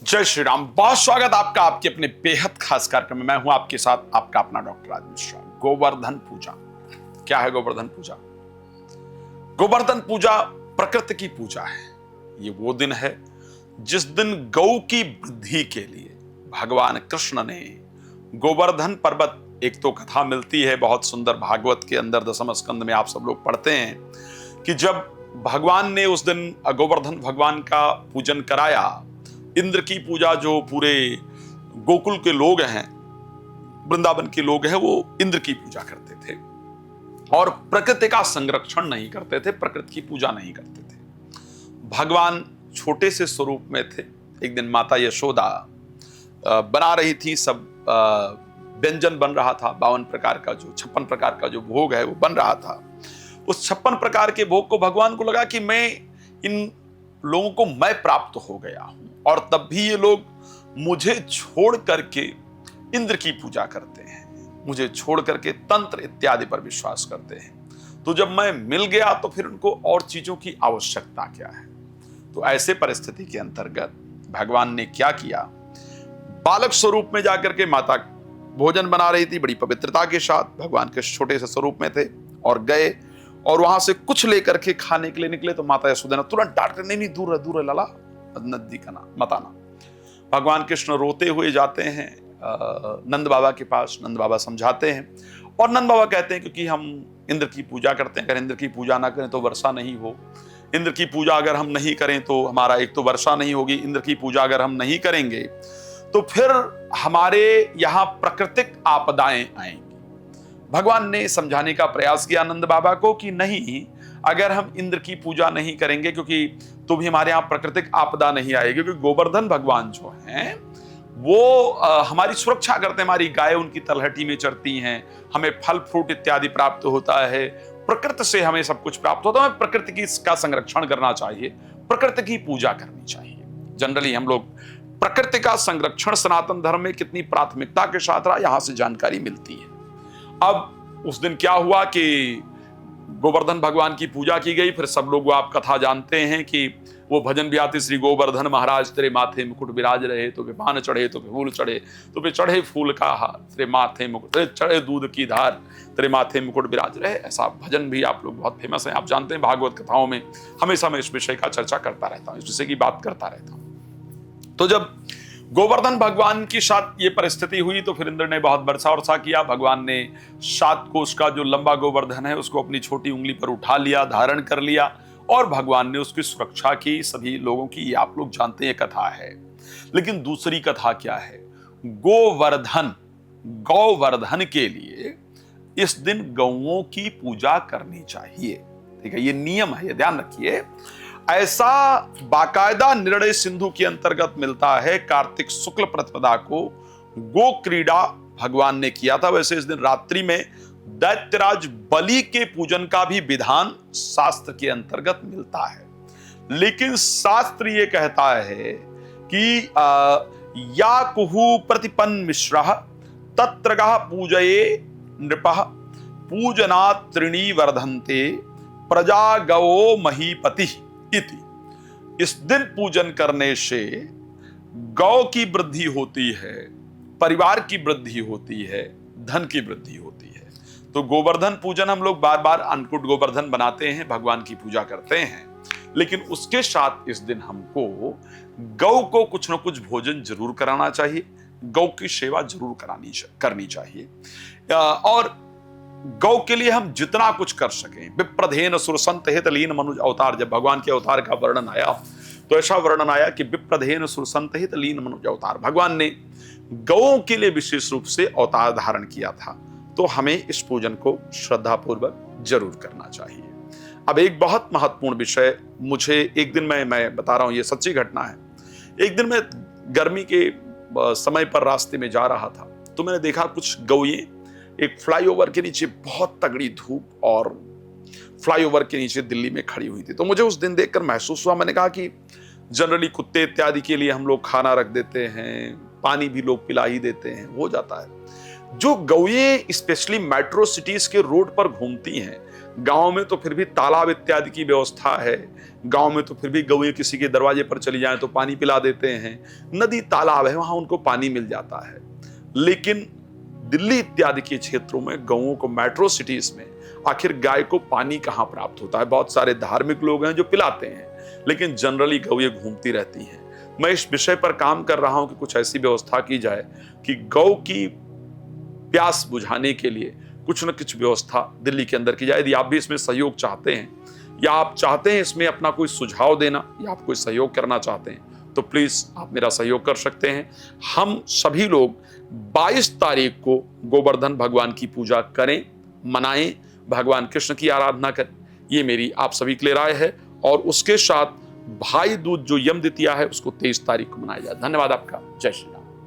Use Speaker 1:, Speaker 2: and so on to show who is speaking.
Speaker 1: जय श्री राम। बहुत स्वागत आपका आपके अपने बेहद खास कार्यक्रम में। मैं हूं आपके साथ आपका अपना डॉक्टर राज मिश्रा। गोवर्धन पूजा क्या है? गोवर्धन पूजा, गोवर्धन पूजा प्रकृति की पूजा है। ये वो दिन है जिस दिन गौ की वृद्धि के लिए भगवान कृष्ण ने गोवर्धन पर्वत, एक तो कथा मिलती है बहुत सुंदर भागवत के अंदर दसम स्कंद में, आप सब लोग पढ़ते हैं कि जब भगवान ने उस दिन गोवर्धन भगवान का पूजन कराया, इंद्र की पूजा जो पूरे गोकुल के लोग हैं, वृंदावन के लोग हैं, वो इंद्र की पूजा करते थे और प्रकृति का संरक्षण नहीं करते थे, प्रकृति की पूजा नहीं करते थे। भगवान छोटे से स्वरूप में थे। एक दिन माता यशोदा बना रही थी, सब व्यंजन बन रहा था, 52 प्रकार का, जो 56 प्रकार का जो भोग है वो बन रहा था। उस 56 प्रकार के भोग को भगवान को लगा कि मैं इन लोगों को मैं प्राप्त हो गया हूं, और तब भी ये लोग मुझे छोड़ करके इंद्र की पूजा करते हैं, मुझे छोड़ करके तंत्र इत्यादि पर विश्वास करते हैं। तो जब मैं मिल गया तो फिर उनको और चीजों की आवश्यकता क्या है? तो ऐसे परिस्थिति के अंतर्गत भगवान ने क्या किया, बालक स्वरूप में जाकर के माता भोजन बना रही थी, बड़ी पवित्रता के साथ भगवान के छोटे से स्वरूप में थे, और गए और वहां से कुछ लेकर के खाने के लिए निकले तो माता यशोदा ने तुरंत डांट कर, नहीं दूर है लाला, नदी का ना मत आना। भगवान कृष्ण रोते हुए जाते हैं नंद बाबा के पास। नंद बाबा समझाते हैं और नंद बाबा कहते हैं क्योंकि हम इंद्र की पूजा करते हैं, अगर इंद्र की पूजा ना करें तो वर्षा नहीं हो, इंद्र की पूजा अगर हम नहीं करें तो हमारा एक तो वर्षा नहीं होगी, इंद्र की पूजा अगर हम नहीं करेंगे तो फिर हमारे यहाँ प्राकृतिक आपदाएं आएंगी। भगवान ने समझाने का प्रयास किया नंद बाबा को कि नहीं, अगर हम इंद्र की पूजा नहीं करेंगे क्योंकि तो भी हमारे यहाँ प्राकृतिक आपदा नहीं आएगी, क्योंकि गोवर्धन भगवान जो हैं वो हमारी सुरक्षा करते हैं, हमारी गाय उनकी तलहटी में चरती हैं, हमें फल फ्रूट इत्यादि प्राप्त होता है, प्रकृति से हमें सब कुछ प्राप्त होता है, हमें प्रकृति की इसका संरक्षण करना चाहिए, प्रकृति की पूजा करनी चाहिए। जनरली हम लोग प्रकृति का संरक्षण सनातन धर्म में कितनी प्राथमिकता के साथ रहा, यहां से जानकारी मिलती है। अब उस दिन क्या हुआ कि गोवर्धन भगवान की पूजा की गई। फिर सब लोग, वो आप कथा जानते हैं कि वो भजन भी आते, श्री गोवर्धन महाराज तेरे माथे मुकुट विराज रहे, तो पे पान चढ़े, तो पे फूल चढ़े, तो पे चढ़े फूल का हार, तेरे माथे मुकुट चढ़े दूध की धार, तेरे माथे मुकुट विराज रहे। ऐसा भजन भी आप लोग बहुत फेमस है, आप जानते हैं भागवत कथाओं में हमेशा मैं इस विषय का चर्चा करता रहता हूँ, इस विषय की बात करता रहता हूँ। तो जब गोवर्धन भगवान की साथ ये परिस्थिति हुई तो फिर इंद्र ने बहुत वर्षा वर्षा किया। भगवान ने 7 कोस का जो लंबा गोवर्धन है उसको अपनी छोटी उंगली पर उठा लिया, धारण कर लिया, और भगवान ने उसकी सुरक्षा की सभी लोगों की। आप लोग जानते हैं कथा है। लेकिन दूसरी कथा क्या है? गोवर्धन, गौवर्धन के लिए इस दिन गौओं की पूजा करनी चाहिए। ठीक है, ये नियम है, ये ध्यान रखिए। ऐसा बाकायदा निर्णय सिंधु के अंतर्गत मिलता है। कार्तिक शुक्ल प्रतिपदा को गो क्रीड़ा भगवान ने किया था। वैसे इस दिन रात्रि में दैत्यराज बलि के पूजन का भी विधान शास्त्र के अंतर्गत मिलता है। लेकिन शास्त्र ये कहता है कि या कुहु प्रतिपन्न मिश्रः तत्रगः पूजये नृपः पूजनात् त्रीणि वर्धन्ते प्रजा गवो महीपति इति। इस दिन पूजन करने से गौ की वृद्धि होती है, परिवार की वृद्धि होती है, धन की वृद्धि होती है। तो गोवर्धन पूजन हम लोग बार बार अन्नकूट गोवर्धन बनाते हैं, भगवान की पूजा करते हैं, लेकिन उसके साथ इस दिन हमको गौ को कुछ न कुछ भोजन जरूर कराना चाहिए, गौ की सेवा जरूर करनी चाहिए। और गौ के लिए हम जितना कुछ कर सकें। विप्रधेन सुरसंत हित लीन मनुज अवतार, जब भगवान के अवतार का वर्णन आया तो ऐसा वर्णन आया कि विप्रधेन सुरसंत हित लीन मनुज अवतार, भगवान ने गौओं के लिए विशेष रूप से अवतार धारण किया था। तो हमें इस पूजन को श्रद्धापूर्वक जरूर करना चाहिए। अब एक बहुत महत्वपूर्ण विषय, मुझे एक दिन मैं बता रहा हूं, ये सच्ची घटना है। एक दिन मैं गर्मी के समय पर रास्ते में जा रहा था तो मैंने देखा कुछ गौएं एक फ्लाईओवर के नीचे, बहुत तगड़ी धूप और फ्लाईओवर के नीचे दिल्ली में खड़ी हुई थी। तो मुझे उस दिन देखकर महसूस हुआ, मैंने कहा कि जनरली कुत्ते इत्यादि के लिए हम लोग खाना रख देते हैं, पानी भी लोग पिला ही देते हैं, हो जाता है। जो गौएं स्पेशली मेट्रो सिटीज के रोड पर घूमती हैं, गांव में तो फिर भी तालाब इत्यादि की व्यवस्था है, गांव में तो फिर भी गौएं किसी के दरवाजे पर चली जाएं तो पानी पिला देते हैं, नदी तालाब है वहां उनको पानी मिल जाता है। लेकिन दिल्ली इत्यादि के क्षेत्रों में गौओं को, मेट्रो सिटीज में आखिर गाय को पानी कहां प्राप्त होता है? बहुत सारे धार्मिक लोग हैं जो पिलाते हैं, लेकिन जनरली गौएं घूमती रहती हैं। मैं इस विषय पर काम कर रहा हूं कि कुछ ऐसी व्यवस्था की जाए कि गौ की प्यास बुझाने के लिए कुछ न कुछ व्यवस्था दिल्ली के अंदर की जाए। यदि आप भी इसमें सहयोग चाहते हैं या आप चाहते हैं इसमें अपना कोई सुझाव देना या आप कोई सहयोग करना चाहते हैं तो प्लीज आप मेरा सहयोग कर सकते हैं। हम सभी लोग 22 तारीख को गोवर्धन भगवान की पूजा करें, मनाएं, भगवान कृष्ण की आराधना करें। ये मेरी आप सभी के लिए राय है। और उसके साथ भाई दूज जो यम द्वितीया है उसको 23 तारीख को मनाया जाए। धन्यवाद आपका। जय श्री राम।